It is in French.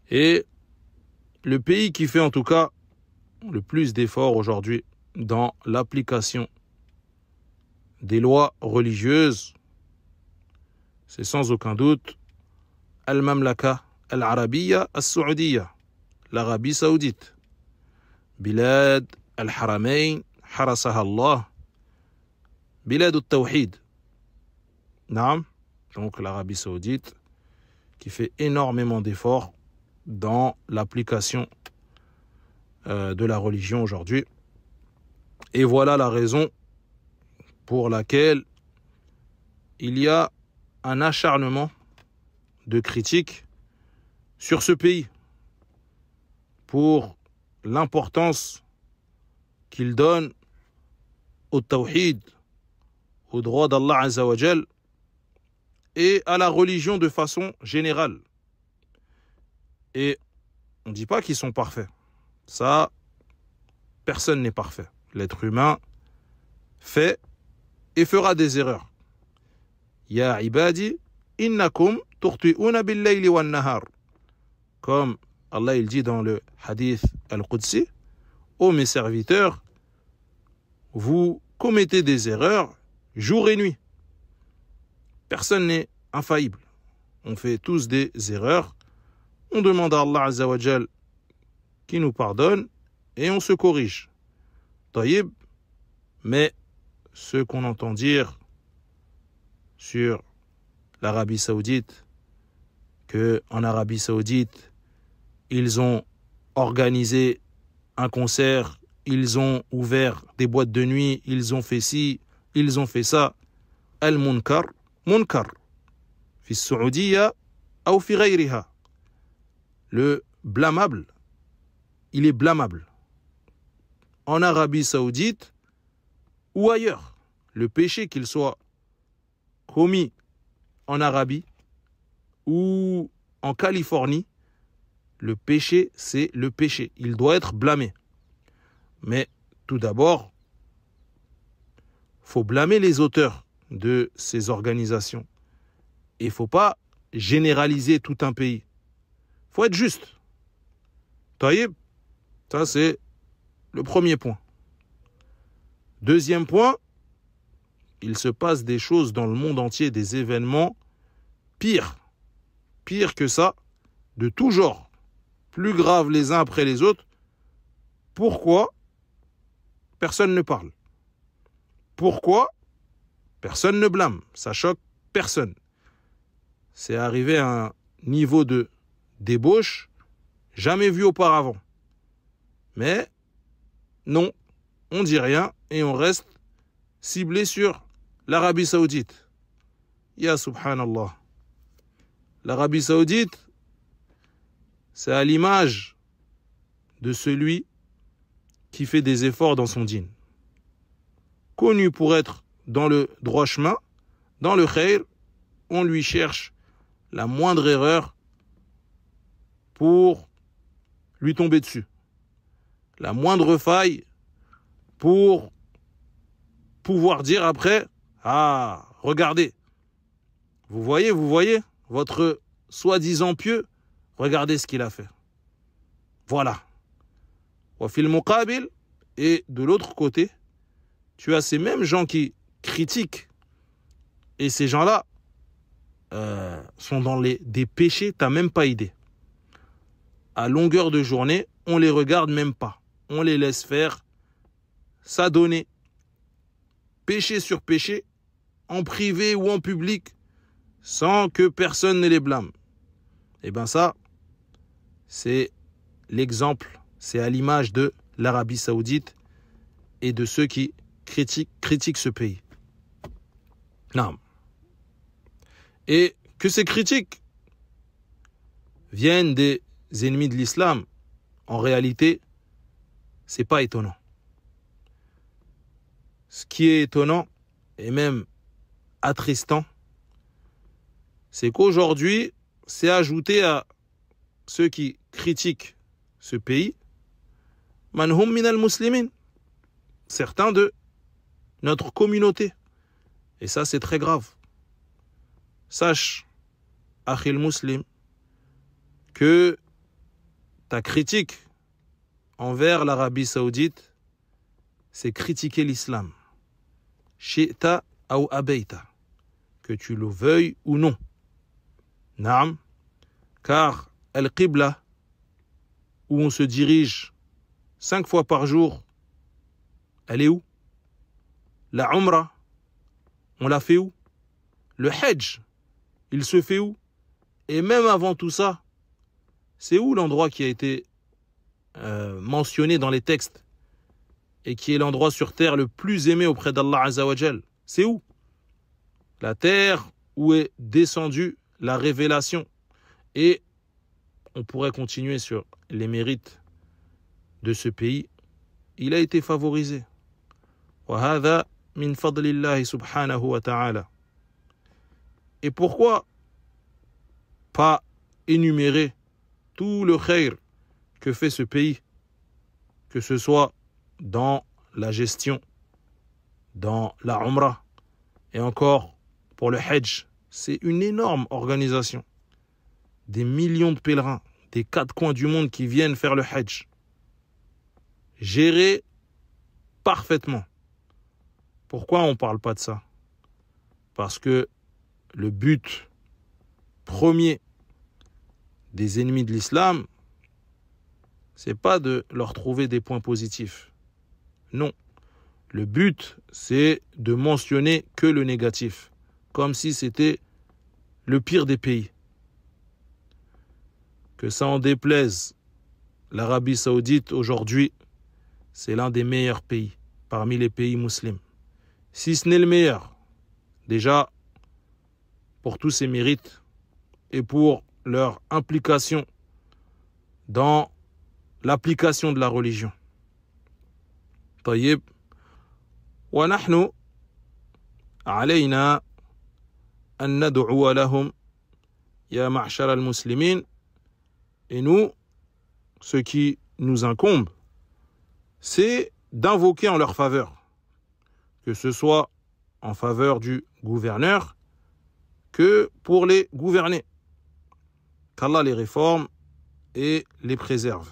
Et le pays qui fait en tout cas le plus d'efforts aujourd'hui dans l'application des lois religieuses, c'est sans aucun doute Al-Mamlaka Al-Arabiya Al-Saoudiya, l'Arabie Saoudite. Bilad Al-Haramain, Harasaha Allah, Bilad Al-Tawhid. Naam, donc l'Arabie Saoudite qui fait énormément d'efforts dans l'application de la religion aujourd'hui. Et voilà la raison pour laquelle il y a un acharnement de critiques sur ce pays pour l'importance qu'il donne au tawhid, au droit d'Allah Azza wa Jal et à la religion de façon générale. Et on ne dit pas qu'ils sont parfaits. Ça, personne n'est parfait. L'être humain fait et fera des erreurs. Ya ibadi, innakum tukhti'una bil-layli wan-nahar. Comme Allah il dit dans le hadith al-Qudsi, ô mes serviteurs, vous commettez des erreurs jour et nuit. Personne n'est infaillible. On fait tous des erreurs. On demande à Allah Azza wa Jal qui nous pardonne et on se corrige. Taïb, mais ce qu'on entend dire sur l'Arabie Saoudite, qu'en Arabie Saoudite, ils ont organisé un concert, ils ont ouvert des boîtes de nuit, ils ont fait ci, ils ont fait ça. Al-Munkar, Munkar, fi Saoudiya ou fi ghayriha. Le blâmable, il est blâmable. En Arabie Saoudite ou ailleurs, le péché qu'il soit commis en Arabie ou en Californie, le péché, c'est le péché. Il doit être blâmé. Mais tout d'abord, il faut blâmer les auteurs de ces organisations. Et il ne faut pas généraliser tout un pays. Il faut être juste. Taïb, ça c'est le premier point. Deuxième point, il se passe des choses dans le monde entier, des événements pires que ça, de tout genre, plus graves les uns après les autres. Pourquoi personne ne parle? Pourquoi personne ne blâme? Ça choque personne. C'est arrivé à un niveau de débauche jamais vu auparavant. Mais non, on dit rien et on reste ciblé sur l'Arabie Saoudite. Ya subhanallah. L'Arabie Saoudite, c'est à l'image de celui qui fait des efforts dans son dîn. Connu pour être dans le droit chemin, dans le khair, on lui cherche la moindre erreur pour lui tomber dessus. La moindre faille pour pouvoir dire après, ah, regardez, vous voyez, votre soi-disant pieux, regardez ce qu'il a fait. Voilà. Et de l'autre côté, tu as ces mêmes gens qui critiquent. Et ces gens-là sont dans des péchés, tu n'as même pas idée. À longueur de journée, on les regarde même pas. On les laisse faire s'adonner. Péché sur péché, en privé ou en public, sans que personne ne les blâme. Et bien ça, c'est l'exemple, c'est à l'image de l'Arabie Saoudite et de ceux qui critiquent ce pays. Non. Et que ces critiques viennent des ennemis de l'islam, en réalité, c'est pas étonnant. Ce qui est étonnant, et même attristant, c'est qu'aujourd'hui, c'est ajouté à ceux qui critiquent ce pays, manhum min al-muslimin, certains de notre communauté. Et ça, c'est très grave. Sache, akhil muslim, que ta critique envers l'Arabie Saoudite, c'est critiquer l'islam. Shi'ta ou abayta, que tu le veuilles ou non. Naam, car al-Qibla, où on se dirige 5 fois par jour, elle est où? La Umrah, on l'a fait où? Le Hajj, il se fait où? Et même avant tout ça, c'est où l'endroit qui a été mentionné dans les textes et qui est l'endroit sur terre le plus aimé auprès d'Allah Azza wa Jal? C'est où? La terre où est descendue la révélation. Et on pourrait continuer sur les mérites de ce pays. Il a été favorisé. وَهَذَا مِنْ فَضْلِ اللَّهِ سُبْحَانَهُ وَتَعَالَى. Et pourquoi pas énumérer tout le khayr que fait ce pays, que ce soit dans la gestion, dans la Umrah, et encore pour le Hajj. C'est une énorme organisation. Des millions de pèlerins des 4 coins du monde qui viennent faire le Hajj. Géré parfaitement. Pourquoi on ne parle pas de ça? Parce que le but premier des ennemis de l'islam, c'est pas de leur trouver des points positifs. Non. Le but, c'est de mentionner que le négatif, comme si c'était le pire des pays. Que ça en déplaise, l'Arabie Saoudite aujourd'hui, c'est l'un des meilleurs pays parmi les pays musulmans. Si ce n'est le meilleur, déjà pour tous ses mérites et pour leur implication dans l'application de la religion. طيب ونحن علينا أن ندعو لهم يا معشر المسلمين. Et nous, ce qui nous incombe, c'est d'invoquer en leur faveur, que ce soit en faveur du gouverneur que pour les gouverner. Qu'Allah les réforme et les préserve.